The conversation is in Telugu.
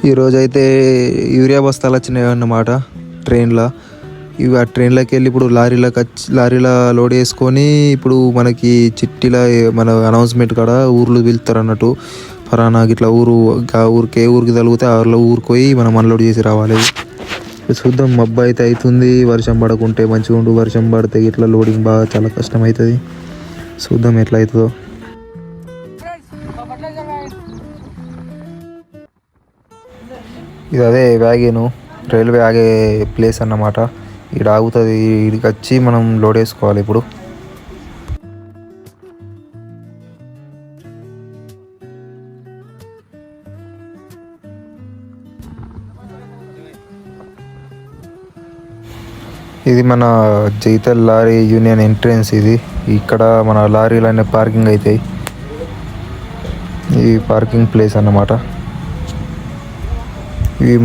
ఈరోజైతే యూరియా బస్తాలు వచ్చినాయి అన్నమాట ట్రైన్లో. ఇవి ఆ ట్రైన్లోకి వెళ్ళి ఇప్పుడు లారీలో లోడ్ చేసుకొని ఇప్పుడు మనకి చిట్టిలా మన అనౌన్స్మెంట్ కాడ ఊర్లు పిలుస్తారు అన్నట్టు. ఫలానా ఇట్లా ఊరికి ఏ ఊరికి తగిలితే ఆ ఊరికి పోయి మనం అన్లోడ్ చేసి రావాలి. చూద్దాం, మబ్బు అయితే అవుతుంది. వర్షం పడకుంటే మంచిగా ఉండు, వర్షం పడితే ఇట్లా లోడింగ్ బాగా చాలా కష్టం అవుతుంది. చూద్దాం ఎట్లా అవుతుందో. ఇది అదే వ్యాగేను, రైల్వే ఆగే ప్లేస్ అన్నమాట. ఇక్కడ ఆగుతుంది, ఇక్కడికి వచ్చి మనం లోడ్ వేసుకోవాలి. ఇప్పుడు ఇది మన జైతల్ లారీ యూనియన్ ఎంట్రన్స్. ఇది ఇక్కడ మన లారీలన్నీ పార్కింగ్ అవుతాయి. ఈ పార్కింగ్ ప్లేస్ అన్నమాట. ఇవి